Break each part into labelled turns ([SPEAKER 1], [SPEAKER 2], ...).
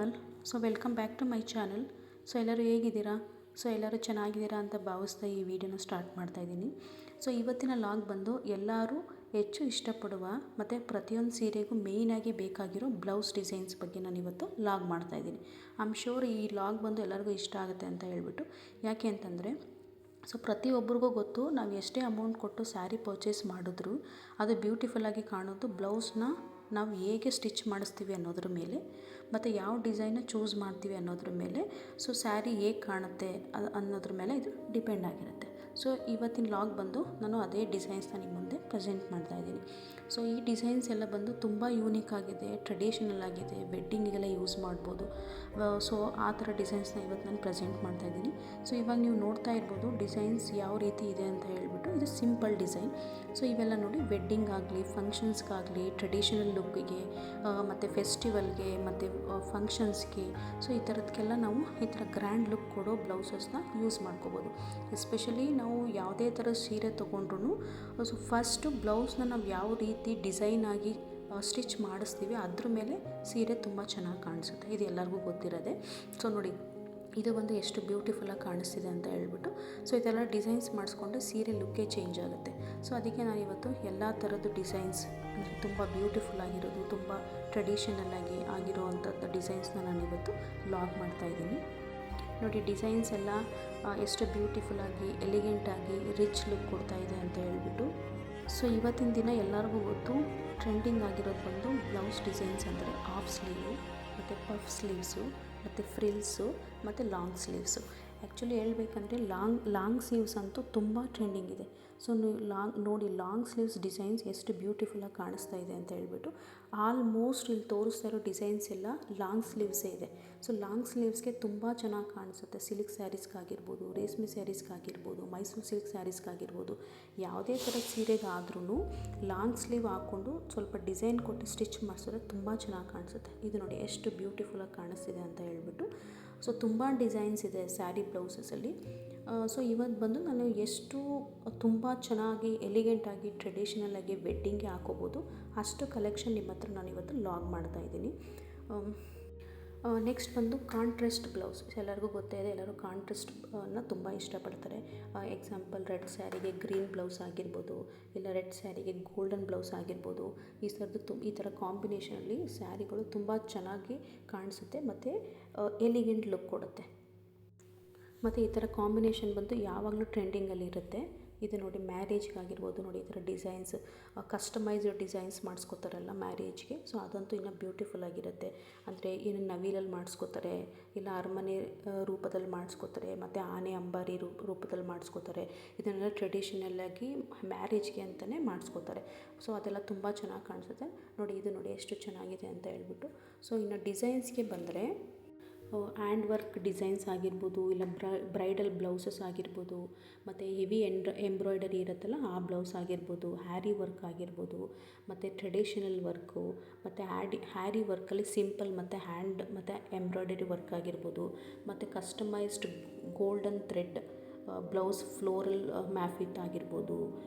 [SPEAKER 1] All. Welcome back to my channel. ಎಲ್ಲರೂ ಹೇಗಿದ್ದೀರಾ? ಎಲ್ಲರೂ ಚೆನ್ನಾಗಿದ್ದೀರಾ ಅಂತ ಭಾವಿಸ್ತಾ ಈ ವಿಡಿಯೋನ ಸ್ಟಾರ್ಟ್ ಮಾಡ್ತಾ ಇದ್ದೀನಿ. ಇವತ್ತಿನ ಲಾಗ್ ಬಂದು ಎಲ್ಲರೂ ಹೆಚ್ಚು ಇಷ್ಟಪಡುವ ಮತ್ತು ಪ್ರತಿಯೊಂದು ಸೀರೆಗೂ ಮೇಯ್ನಾಗಿ ಬೇಕಾಗಿರೋ ಬ್ಲೌಸ್ ಡಿಸೈನ್ಸ್ ಬಗ್ಗೆ ನಾನು ಇವತ್ತು ಲಾಗ್ ಮಾಡ್ತಾ ಇದ್ದೀನಿ. ಐ ಆಮ್ ಶೋರ್ ಈ ಲಾಗ್ ಬಂದು ಎಲ್ಲರಿಗೂ ಇಷ್ಟ ಆಗುತ್ತೆ ಅಂತ ಹೇಳ್ಬಿಟ್ಟು. ಯಾಕೆ ಅಂತಂದರೆ ಪ್ರತಿಯೊಬ್ಬರಿಗೂ ಗೊತ್ತು, ನಾವು ಎಷ್ಟೇ ಅಮೌಂಟ್ ಕೊಟ್ಟು ಸ್ಯಾರಿ ಪರ್ಚೇಸ್ ಮಾಡಿದ್ರು ಅದು ಬ್ಯೂಟಿಫುಲ್ಲಾಗಿ ಕಾಣೋದು ಬ್ಲೌಸ್ನ ನಾವು ಹೇಗೆ ಸ್ಟಿಚ್ ಮಾಡಿಸ್ತೀವಿ ಅನ್ನೋದ್ರ ಮೇಲೆ, ಮತ್ತು ಯಾವ ಡಿಸೈನ್ನ ಚೂಸ್ ಮಾಡ್ತೀವಿ ಅನ್ನೋದ್ರ ಮೇಲೆ. ಸ್ಯಾರಿ ಹೇಗೆ ಕಾಣುತ್ತೆ ಅನ್ನೋದ್ರ ಮೇಲೆ ಇದು ಡಿಪೆಂಡ್ ಆಗಿರುತ್ತೆ. ಇವತ್ತಿನ ಲಾಗ್ ಬಂದು ನಾನು ಅದೇ ಡಿಸೈನ್ಸ್ನ ನಿಮ್ಮ ಮುಂದೆ ಪ್ರೆಸೆಂಟ್ ಮಾಡ್ತಾ ಇದ್ದೀನಿ. ಈ ಡಿಸೈನ್ಸ್ ಎಲ್ಲ ಬಂದು ತುಂಬ ಯೂನಿಕ್ ಆಗಿದೆ, ಟ್ರೆಡಿಷನಲ್ ಆಗಿದೆ, ವೆಡ್ಡಿಂಗಿಗೆಲ್ಲ ಯೂಸ್ ಮಾಡ್ಬೋದು. ಆ ಥರ ಡಿಸೈನ್ಸ್ನ ಇವತ್ತು ನಾನು ಪ್ರೆಸೆಂಟ್ ಮಾಡ್ತಾ ಇದ್ದೀನಿ. ಇವಾಗ ನೀವು ನೋಡ್ತಾ ಇರ್ಬೋದು ಡಿಸೈನ್ಸ್ ಯಾವ ರೀತಿ ಇದೆ ಅಂತ ಹೇಳ್ಬಿಟ್ಟು. ಇದು ಸಿಂಪಲ್ ಡಿಸೈನ್. ಇವೆಲ್ಲ ನೋಡಿ ವೆಡ್ಡಿಂಗ್ ಆಗಲಿ, ಫಂಕ್ಷನ್ಸ್ಗಾಗಲಿ, ಟ್ರೆಡಿಷನಲ್ ಲುಕ್ಕಿಗೆ, ಮತ್ತು ಫೆಸ್ಟಿವಲ್ಗೆ, ಮತ್ತು ಫಂಕ್ಷನ್ಸ್ಗೆ, ಈ ಥರದಕ್ಕೆಲ್ಲ ನಾವು ಈ ಥರ ಗ್ರ್ಯಾಂಡ್ ಲುಕ್ ಕೊಡೋ ಬ್ಲೌಸಸ್ನ ಯೂಸ್ ಮಾಡ್ಕೋಬೋದು. ಎಸ್ಪೆಷಲಿ ನಾವು ಯಾವುದೇ ಥರ ಸೀರೆ ತೊಗೊಂಡ್ರೂ ಫಸ್ಟು ಬ್ಲೌಸ್ನ ನಾವು ಯಾವ ರೀತಿ ಡಿಸೈನ್ ಆಗಿ ಸ್ಟಿಚ್ ಮಾಡಿಸ್ತೀವಿ ಅದ್ರ ಮೇಲೆ ಸೀರೆ ತುಂಬ ಚೆನ್ನಾಗಿ ಕಾಣಿಸುತ್ತೆ. ಇದು ಎಲ್ಲರಿಗೂ ಗೊತ್ತಿರೋದೆ. ನೋಡಿ ಇದು ಒಂದು ಎಷ್ಟು ಬ್ಯೂಟಿಫುಲ್ಲಾಗಿ ಕಾಣಿಸ್ತಿದೆ ಅಂತ ಹೇಳ್ಬಿಟ್ಟು. ಇದೆಲ್ಲ ಡಿಸೈನ್ಸ್ ಮಾಡಿಸ್ಕೊಂಡ್ರೆ ಸೀರೆ ಲುಕ್ಕೇ ಚೇಂಜ್ ಆಗುತ್ತೆ. ಅದಕ್ಕೆ ನಾನಿವತ್ತು ಎಲ್ಲ ಥರದ್ದು ಡಿಸೈನ್ಸ್, ಅಂದರೆ ತುಂಬ ಬ್ಯೂಟಿಫುಲ್ ಆಗಿರೋದು, ತುಂಬ ಟ್ರೆಡಿಷನಲ್ ಆಗಿರೋ ಅಂಥದ್ದು ಡಿಸೈನ್ಸ್ನ ನಾನಿವತ್ತು ಲಾಗ್ ಮಾಡ್ತಾಯಿದ್ದೀನಿ. ನೋಡಿ ಡಿಸೈನ್ಸ್ ಎಲ್ಲ ಎಷ್ಟು ಬ್ಯೂಟಿಫುಲ್ಲಾಗಿ, ಎಲಿಗೆಂಟಾಗಿ, ರಿಚ್ ಲುಕ್ ಕೊಡ್ತಾಯಿದೆ ಅಂತ ಹೇಳ್ಬಿಟ್ಟು. ಇವತ್ತಿನ ದಿನ ಎಲ್ಲರಿಗೂ ಗೊತ್ತು, ಟ್ರೆಂಡಿಂಗ್ ಆಗಿರೋದು ಬಂದು ಬ್ಲೌಸ್ ಡಿಸೈನ್ಸ್ ಅಂದರೆ ಹಾಫ್ ಸ್ಲೀವು, ಮತ್ತು ಪಫ್ ಸ್ಲೀವ್ಸು, ಮತ್ತು ಫ್ರಿಲ್ಸು, ಮತ್ತು ಲಾಂಗ್ ಸ್ಲೀವ್ಸು. ಆ್ಯಕ್ಚುಲಿ ಹೇಳ್ಬೇಕಂದ್ರೆ ಲಾಂಗ್ ಸ್ಲೀವ್ಸ್ ಅಂತೂ ತುಂಬ ಟ್ರೆಂಡಿಂಗ್ ಇದೆ. ನೀವು ನೋಡಿ ಲಾಂಗ್ ಸ್ಲೀವ್ಸ್ ಡಿಸೈನ್ಸ್ ಎಷ್ಟು ಬ್ಯೂಟಿಫುಲ್ಲಾಗಿ ಕಾಣಿಸ್ತಾ ಇದೆ ಅಂತ ಹೇಳ್ಬಿಟ್ಟು. ಆಲ್ಮೋಸ್ಟ್ ಇಲ್ಲಿ ತೋರಿಸ್ತಾ ಇರೋ ಡಿಸೈನ್ಸ್ ಎಲ್ಲ ಲಾಂಗ್ ಸ್ಲೀವ್ಸೇ ಇದೆ. ಲಾಂಗ್ ಸ್ಲೀವ್ಸ್ಗೆ ತುಂಬ ಚೆನ್ನಾಗಿ ಕಾಣಿಸುತ್ತೆ. ಸಿಲ್ಕ್ ಸ್ಯಾರೀಸ್ಗಾಗಿರ್ಬೋದು, ರೇಷ್ಮೆ ಸ್ಯಾರೀಸ್ಗಾಗಿರ್ಬೋದು, ಮೈಸೂರು ಸಿಲ್ಕ್ ಸ್ಯಾರೀಸ್ಗಾಗಿರ್ಬೋದು, ಯಾವುದೇ ಥರದ ಸೀರೆಗಾದ್ರೂ ಲಾಂಗ್ ಸ್ಲೀವ್ ಹಾಕ್ಕೊಂಡು ಸ್ವಲ್ಪ ಡಿಸೈನ್ ಕೊಟ್ಟು ಸ್ಟಿಚ್ ಮಾಡಿಸಿದ್ರೆ ತುಂಬ ಚೆನ್ನಾಗಿ ಕಾಣಿಸುತ್ತೆ. ಇದು ನೋಡಿ ಎಷ್ಟು ಬ್ಯೂಟಿಫುಲ್ಲಾಗಿ ಕಾಣಿಸ್ತಿದೆ ಅಂತ ಹೇಳ್ಬಿಟ್ಟು. ತುಂಬ ಡಿಸೈನ್ಸ್ ಇದೆ ಸ್ಯಾರಿ ಬ್ಲೌಸಸಲ್ಲಿ. ಇವತ್ತು ಬಂದು ನಾನು ಎಷ್ಟು ತುಂಬ ಚೆನ್ನಾಗಿ, ಎಲಿಗೆಂಟಾಗಿ, ಟ್ರೆಡಿಷನಲ್ಲಾಗಿ ವೆಡ್ಡಿಂಗ್ಗೆ ಹಾಕೋಬೋದು ಅಷ್ಟು ಕಲೆಕ್ಷನ್ ನಿಮ್ಮ ಹತ್ರ ನಾನು ಇವತ್ತು ಲಾಗ್ ಮಾಡ್ತಾಯಿದ್ದೀನಿ. ನೆಕ್ಸ್ಟ್ ಬಂದು ಕಾಂಟ್ರಾಸ್ಟ್ ಬ್ಲೌಸ್. ಎಲ್ಲರಿಗೂ ಗೊತ್ತೇ ಇದೆ, ಎಲ್ಲರೂ ಕಾಂಟ್ರಾಸ್ಟನ್ನು ತುಂಬ ಇಷ್ಟಪಡ್ತಾರೆ. ಎಕ್ಸಾಂಪಲ್ ರೆಡ್ ಸ್ಯಾರಿಗೆ ಗ್ರೀನ್ ಬ್ಲೌಸ್ ಆಗಿರ್ಬೋದು, ಇಲ್ಲ ರೆಡ್ ಸ್ಯಾರಿಗೆ ಗೋಲ್ಡನ್ ಬ್ಲೌಸ್ ಆಗಿರ್ಬೋದು. ಈ ಥರ ಕಾಂಬಿನೇಷನಲ್ಲಿ ಸ್ಯಾರಿಗಳು ತುಂಬ ಚೆನ್ನಾಗಿ ಕಾಣಿಸುತ್ತೆ ಮತ್ತು ಎಲಿಗೆಂಟ್ ಲುಕ್ ಕೊಡುತ್ತೆ. ಮತ್ತು ಈ ಥರ ಕಾಂಬಿನೇಷನ್ ಬಂದು ಯಾವಾಗಲೂ ಟ್ರೆಂಡಿಂಗಲ್ಲಿ ಇರುತ್ತೆ. ಇದು ನೋಡಿ ಮ್ಯಾರೇಜ್ಗಾಗಿರ್ಬೋದು, ನೋಡಿ ಈ ಥರ ಡಿಸೈನ್ಸ್, ಕಸ್ಟಮೈಸ್ಡ್ ಡಿಸೈನ್ಸ್ ಮಾಡಿಸ್ಕೋತಾರಲ್ಲ ಮ್ಯಾರೇಜ್ಗೆ. ಅದಂತೂ ಇನ್ನೂ ಬ್ಯೂಟಿಫುಲ್ ಆಗಿರುತ್ತೆ. ಅಂದರೆ ಏನು ನವಿಲಲ್ಲಿ ಮಾಡಿಸ್ಕೋತಾರೆ, ಇಲ್ಲ ಅರಮನೆ ರೂಪದಲ್ಲಿ ಮಾಡಿಸ್ಕೋತಾರೆ, ಮತ್ತು ಆನೆ ಅಂಬಾರಿ ರೂಪದಲ್ಲಿ ಮಾಡಿಸ್ಕೋತಾರೆ. ಇದನ್ನೆಲ್ಲ ಟ್ರೆಡಿಷನಲ್ಲಾಗಿ ಮ್ಯಾರೇಜ್ಗೆ ಅಂತಲೇ ಮಾಡಿಸ್ಕೋತಾರೆ. ಅದೆಲ್ಲ ತುಂಬ ಚೆನ್ನಾಗಿ ಕಾಣಿಸುತ್ತೆ. ನೋಡಿ ಇದು ನೋಡಿ ಎಷ್ಟು ಚೆನ್ನಾಗಿದೆ ಅಂತ ಹೇಳ್ಬಿಟ್ಟು. ಇನ್ನು ಡಿಸೈನ್ಸ್ಗೆ ಬಂದರೆ ಹ್ಯಾಂಡ್ ವರ್ಕ್ ಡಿಸೈನ್ಸ್ ಆಗಿರ್ಬೋದು, ಇಲ್ಲ ಬ್ರೈಡಲ್ ಬ್ಲೌಸಸ್ ಆಗಿರ್ಬೋದು, ಮತ್ತು ಹೆವಿ ಎಂಬ್ರಾಯ್ಡರಿ ಇರುತ್ತಲ್ಲ ಆ ಬ್ಲೌಸ್ ಆಗಿರ್ಬೋದು, ಹ್ಯಾರಿ ವರ್ಕ್ ಆಗಿರ್ಬೋದು, ಮತ್ತು ಟ್ರೆಡಿಷನಲ್ ವರ್ಕು, ಮತ್ತು ಹ್ಯಾರಿ ವರ್ಕಲ್ಲಿ ಸಿಂಪಲ್ ಮತ್ತು ಹ್ಯಾಂಡ್ ಮತ್ತು ಎಂಬ್ರಾಯ್ಡರಿ ವರ್ಕ್ ಆಗಿರ್ಬೋದು, ಮತ್ತು customised golden thread blouse floral ಮ್ಯಾಫಿಟ್ ಆಗಿರ್ಬೋದು,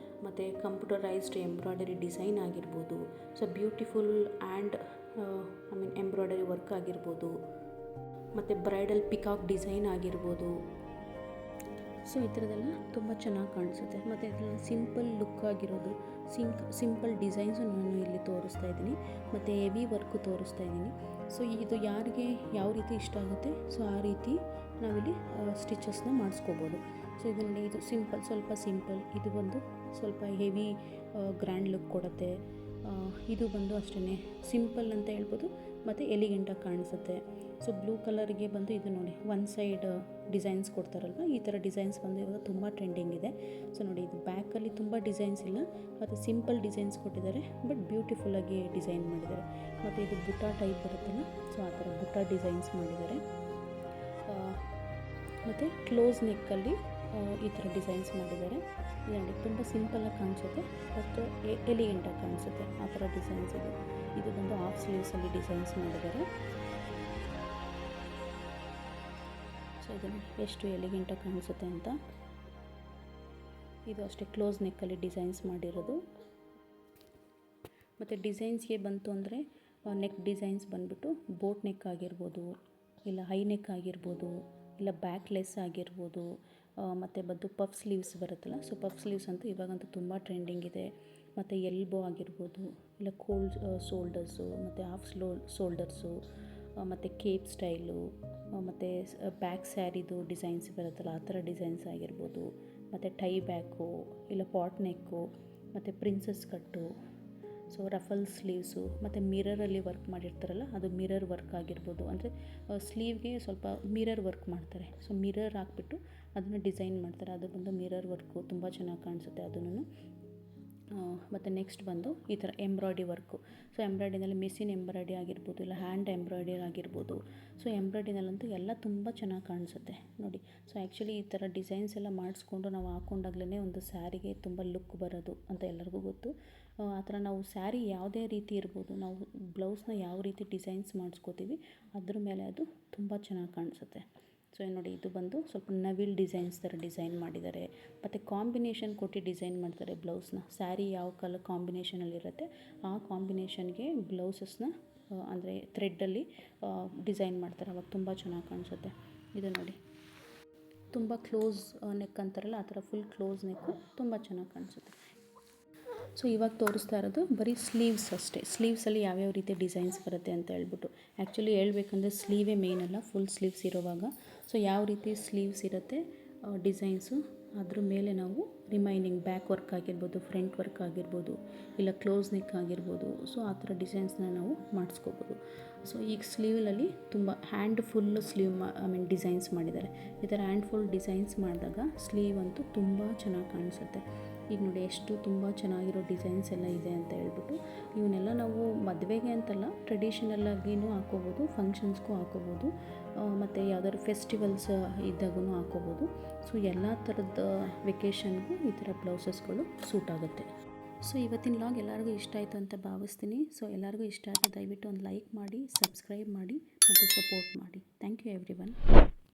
[SPEAKER 1] ಮತ್ತು ಕಂಪ್ಯೂಟರೈಸ್ಡ್ ಎಂಬ್ರಾಯ್ಡರಿ ಡಿಸೈನ್ ಆಗಿರ್ಬೋದು. ಬ್ಯೂಟಿಫುಲ್ ಆ್ಯಂಡ್ ಎಂಬ್ರಾಯ್ಡರಿ ವರ್ಕ್ ಆಗಿರ್ಬೋದು, ಮತ್ತು ಬ್ರೈಡಲ್ ಪಿಕಾಕ್ ಡಿಸೈನ್ ಆಗಿರ್ಬೋದು. ಈ ಥರದ್ದೆಲ್ಲ ತುಂಬ ಚೆನ್ನಾಗಿ ಕಾಣಿಸುತ್ತೆ. ಮತ್ತು ಇದೆಲ್ಲ ಸಿಂಪಲ್ ಲುಕ್ ಆಗಿರೋದು, ಸಿಂಪಲ್ ಡಿಸೈನ್ಸು ನಾನು ಇಲ್ಲಿ ತೋರಿಸ್ತಾ ಇದ್ದೀನಿ, ಮತ್ತು ಹೆವಿ ವರ್ಕು ತೋರಿಸ್ತಾ ಇದ್ದೀನಿ. ಇದು ಯಾರಿಗೆ ಯಾವ ರೀತಿ ಇಷ್ಟ ಆಗುತ್ತೆ ಆ ರೀತಿ ನಾವಿಲ್ಲಿ ಸ್ಟಿಚಸ್ನ ಮಾಡಿಸ್ಕೋಬೋದು. ಇದರಲ್ಲಿ ಇದು ಸಿಂಪಲ್, ಸ್ವಲ್ಪ ಸಿಂಪಲ್, ಇದು ಬಂದು ಸ್ವಲ್ಪ ಹೆವಿ ಗ್ರ್ಯಾಂಡ್ ಲುಕ್ ಕೊಡುತ್ತೆ. ಇದು ಬಂದು ಅಷ್ಟೇ ಸಿಂಪಲ್ ಅಂತ ಹೇಳ್ಬೋದು, ಮತ್ತು ಎಲಿಗೆಂಟಾಗಿ ಕಾಣಿಸುತ್ತೆ. ಬ್ಲೂ ಕಲರ್ಗೆ ಬಂದು ಇದು ನೋಡಿ ಒನ್ ಸೈಡ್ ಡಿಸೈನ್ಸ್ ಕೊಡ್ತಾರಲ್ವ, ಈ ಥರ ಡಿಸೈನ್ಸ್ ಬಂದು ಇವಾಗ ತುಂಬ ಟ್ರೆಂಡಿಂಗ್ ಇದೆ. ನೋಡಿ ಇದು ಬ್ಯಾಕಲ್ಲಿ ತುಂಬ ಡಿಸೈನ್ಸ್ ಇಲ್ಲ, ಮತ್ತು ಸಿಂಪಲ್ ಡಿಸೈನ್ಸ್ ಕೊಟ್ಟಿದ್ದಾರೆ, ಬಟ್ ಬ್ಯೂಟಿಫುಲ್ಲಾಗಿ ಡಿಸೈನ್ ಮಾಡಿದ್ದಾರೆ. ಮತ್ತು ಇದು ಬುಟ್ಟ ಟೈಪ್ ಬರುತ್ತಲ್ಲ, ಆ ಥರ ಬುಟ್ಟ ಡಿಸೈನ್ಸ್ ಮಾಡಿದ್ದಾರೆ. ಮತ್ತು ಕ್ಲೋಸ್ ನೆಕ್ಕಲ್ಲಿ ಈ ಥರ ಡಿಸೈನ್ಸ್ ಮಾಡಿದ್ದಾರೆ. ನೋಡಿ ತುಂಬ ಸಿಂಪಲ್ಲಾಗಿ ಕಾಣಿಸುತ್ತೆ, ಮತ್ತು ಎಲಿಗೆಂಟಾಗಿ ಕಾಣಿಸುತ್ತೆ ಆ ಥರ ಡಿಸೈನ್ಸ್ ಇದೆ. ಇದು ಬಂದು ಹಾಫ್ ಸ್ಲೀವ್ಸಲ್ಲಿ ಡಿಸೈನ್ಸ್ ಮಾಡಿದ್ದಾರೆ. ಇದನ್ನು ಎಷ್ಟು ಎಲಿಗೆಂಟಾಗಿ ಕಾಣಿಸುತ್ತೆ ಅಂತ. ಇದು ಅಷ್ಟೇ ಕ್ಲೋಸ್ ನೆಕ್ಕಲ್ಲಿ ಡಿಸೈನ್ಸ್ ಮಾಡಿರೋದು. ಮತ್ತು ಡಿಸೈನ್ಸ್ಗೆ ಬಂತು ಅಂದರೆ ನೆಕ್ ಡಿಸೈನ್ಸ್ ಬಂದುಬಿಟ್ಟು ಬೋಟ್ ನೆಕ್ ಆಗಿರ್ಬೋದು, ಇಲ್ಲ ಹೈ ನೆಕ್ ಆಗಿರ್ಬೋದು, ಇಲ್ಲ ಬ್ಯಾಕ್ಲೆಸ್ ಆಗಿರ್ಬೋದು, ಮತ್ತು ಬಂದು ಪಫ್ ಸ್ಲೀವ್ಸ್ ಬರುತ್ತಲ್ಲ, ಸೊ ಪಫ್ ಸ್ಲೀವ್ಸ್ ಅಂತೂ ಇವಾಗಂತೂ ತುಂಬ ಟ್ರೆಂಡಿಂಗ್ ಇದೆ. ಮತ್ತು ಎಲ್ಬೋ ಆಗಿರ್ಬೋದು, ಇಲ್ಲ ಕೋಲ್ಡ್ ಶೋಲ್ಡರ್ಸು, ಮತ್ತು ಹಾಫ್ ಶೋಲ್ಡರ್ಸು, ಮತ್ತು ಕೇಪ್ ಸ್ಟೈಲು, ಮತ್ತು ಬ್ಯಾಕ್ ಸ್ಯಾರಿದು ಡಿಸೈನ್ಸ್ ಬರುತ್ತಲ್ಲ ಆ ಥರ ಡಿಸೈನ್ಸ್ ಆಗಿರ್ಬೋದು, ಮತ್ತು ಟೈ ಬ್ಯಾಕು, ಇಲ್ಲ ಪಾಟ್ ನೆಕ್ಕು, ಮತ್ತು ಪ್ರಿನ್ಸಸ್ ಕಟ್ಟು, ಸೊ ರಫಲ್ ಸ್ಲೀವ್ಸು, ಮತ್ತು ಮಿರರಲ್ಲಿ ವರ್ಕ್ ಮಾಡಿರ್ತಾರಲ್ಲ ಅದು ಮಿರರ್ ವರ್ಕ್ ಆಗಿರ್ಬೋದು. ಅಂದರೆ ಸ್ಲೀವ್ಗೆ ಸ್ವಲ್ಪ ಮಿರರ್ ವರ್ಕ್ ಮಾಡ್ತಾರೆ, ಸೊ ಮಿರರ್ ಹಾಕ್ಬಿಟ್ಟು ಅದನ್ನು ಡಿಸೈನ್ ಮಾಡ್ತಾರೆ. ಅದು ಬಂದು ಮಿರರ್ ವರ್ಕು ತುಂಬ ಚೆನ್ನಾಗಿ ಕಾಣಿಸುತ್ತೆ ಅದನ್ನು. ಮತ್ತು ನೆಕ್ಸ್ಟ್ ಬಂದು ಈ ಥರ ಎಂಬ್ರಾಯ್ಡ್ರಿ ವರ್ಕು. ಸೊ ಎಂಬ್ರಾಯ್ಡ್ರಿನಲ್ಲಿ ಮಿಷಿನ್ ಎಂಬ್ರಾಯ್ಡ್ರಿ ಆಗಿರ್ಬೋದು, ಇಲ್ಲ ಹ್ಯಾಂಡ್ ಎಂಬ್ರಾಯ್ಡ್ರಿ ಆಗಿರ್ಬೋದು. ಸೊ ಎಂಬ್ರಾಯ್ಡ್ರಿನಲ್ಲಂತೂ ಎಲ್ಲ ತುಂಬ ಚೆನ್ನಾಗಿ ಕಾಣಿಸುತ್ತೆ ನೋಡಿ. ಸೊ ಆ್ಯಕ್ಚುಲಿ ಈ ಥರ ಡಿಸೈನ್ಸ್ ಎಲ್ಲ ಮಾಡಿಸ್ಕೊಂಡು ನಾವು ಹಾಕ್ಕೊಂಡಾಗ್ಲೇ ಒಂದು ಸ್ಯಾರಿಗೆ ತುಂಬ ಲುಕ್ ಬರೋದು ಅಂತ ಎಲ್ಲರಿಗೂ ಗೊತ್ತು. ಆ ಥರ ನಾವು ಸ್ಯಾರಿ ಯಾವುದೇ ರೀತಿ ಇರ್ಬೋದು, ನಾವು ಬ್ಲೌಸ್ನ ಯಾವ ರೀತಿ ಡಿಸೈನ್ಸ್ ಮಾಡಿಸ್ಕೋತೀವಿ ಅದ್ರ ಮೇಲೆ ಅದು ತುಂಬ ಚೆನ್ನಾಗಿ ಕಾಣಿಸುತ್ತೆ. ಸೊ ನೋಡಿ, ಇದು ಬಂದು ಸ್ವಲ್ಪ ನವಿಲ್ ಡಿಸೈನ್ಸ್ ಥರ ಡಿಸೈನ್ ಮಾಡಿದ್ದಾರೆ. ಮತ್ತು ಕಾಂಬಿನೇಷನ್ ಕೊಟ್ಟು ಡಿಸೈನ್ ಮಾಡ್ತಾರೆ ಬ್ಲೌಸ್ನ. ಸ್ಯಾರಿ ಯಾವ ಕಲರ್ ಕಾಂಬಿನೇಷನಲ್ಲಿರುತ್ತೆ ಆ ಕಾಂಬಿನೇಷನ್ಗೆ ಬ್ಲೌಸಸ್ನ ಅಂದರೆ ಥ್ರೆಡ್ಡಲ್ಲಿ ಡಿಸೈನ್ ಮಾಡ್ತಾರೆ, ಅವಾಗ ತುಂಬ ಚೆನ್ನಾಗಿ ಕಾಣಿಸುತ್ತೆ. ಇದು ನೋಡಿ, ತುಂಬ ಕ್ಲೋಸ್ ನೆಕ್ ಅಂತಾರಲ್ಲ ಆ ಥರ ಫುಲ್ ಕ್ಲೋಸ್ ನೆಕ್ಕು ತುಂಬ ಚೆನ್ನಾಗಿ ಕಾಣಿಸುತ್ತೆ. ಸೊ ಇವಾಗ ತೋರಿಸ್ತಾ ಇರೋದು ಬರೀ ಸ್ಲೀವ್ಸ್ ಅಷ್ಟೇ. ಸ್ಲೀವ್ಸಲ್ಲಿ ಯಾವ್ಯಾವ ರೀತಿ ಡಿಸೈನ್ಸ್ ಬರುತ್ತೆ ಅಂತ ಹೇಳ್ಬಿಟ್ಟು. ಆ್ಯಕ್ಚುಲಿ ಹೇಳ್ಬೇಕಂದ್ರೆ ಸ್ಲೀವೇ ಮೇನ್ ಅಲ್ಲ, ಫುಲ್ ಸ್ಲೀವ್ಸ್ ಇರೋವಾಗ ಸೊ ಯಾವ ರೀತಿ ಸ್ಲೀವ್ಸ್ ಇರುತ್ತೆ ಡಿಸೈನ್ಸು ಅದ್ರ ಮೇಲೆ ನಾವು ರಿಮೈನಿಂಗ್ ಬ್ಯಾಕ್ ವರ್ಕ್ ಆಗಿರ್ಬೋದು, ಫ್ರಂಟ್ ವರ್ಕ್ ಆಗಿರ್ಬೋದು, ಇಲ್ಲ ಕ್ಲೋಸ್ ನೆಕ್ ಆಗಿರ್ಬೋದು, ಸೊ ಆ ಥರ ಡಿಸೈನ್ಸ್ನ ನಾವು ಮಾಡಿಸ್ಕೋಬೋದು. ಸೊ ಈಗ ಸ್ಲೀವಲ್ಲಿ ತುಂಬ ಹ್ಯಾಂಡ್ ಫುಲ್ ಸ್ಲೀವ್ ಡಿಸೈನ್ಸ್ ಮಾಡಿದ್ದಾರೆ. ಈ ಥರ ಹ್ಯಾಂಡ್ ಫುಲ್ ಡಿಸೈನ್ಸ್ ಮಾಡಿದಾಗ ಸ್ಲೀವ್ ಅಂತೂ ತುಂಬ ಚೆನ್ನಾಗಿ ಕಾಣಿಸುತ್ತೆ. ಈಗ ನೋಡಿ ಎಷ್ಟು ತುಂಬ ಚೆನ್ನಾಗಿರೋ ಡಿಸೈನ್ಸ್ ಎಲ್ಲ ಇದೆ ಅಂತ ಹೇಳ್ಬಿಟ್ಟು. ಇವನ್ನೆಲ್ಲ ನಾವು ಮದುವೆಗೆ ಅಂತಲ್ಲ, ಟ್ರೆಡಿಷನಲ್ ಆಗಿಯೂ ಹಾಕೋಬೋದು, ಫಂಕ್ಷನ್ಸ್ಗೂ ಹಾಕೋಬೋದು, ಮತ್ತು ಯಾವ್ದಾದ್ರು ಫೆಸ್ಟಿವಲ್ಸ್ ಇದ್ದಾಗೂ ಹಾಕೋಬೋದು. ಸೊ ಎಲ್ಲ ಥರದ ವೆಕೇಷನ್ಗೂ ಈ ಥರ ಬ್ಲೌಸಸ್ಗಳು ಸೂಟ್ ಆಗುತ್ತೆ. ಸೊ ಇವತ್ತಿನ ಲಾಗ್ ಎಲ್ಲರಿಗೂ ಇಷ್ಟ ಆಯಿತು ಅಂತ ಭಾವಿಸ್ತೀನಿ. ಸೊ ಎಲ್ಲರಿಗೂ ಇಷ್ಟ ಆದರೆ ದಯವಿಟ್ಟು ಒಂದು ಲೈಕ್ ಮಾಡಿ, ಸಬ್ಸ್ಕ್ರೈಬ್ ಮಾಡಿ ಮತ್ತು ಸಪೋರ್ಟ್ ಮಾಡಿ. Thank you every one.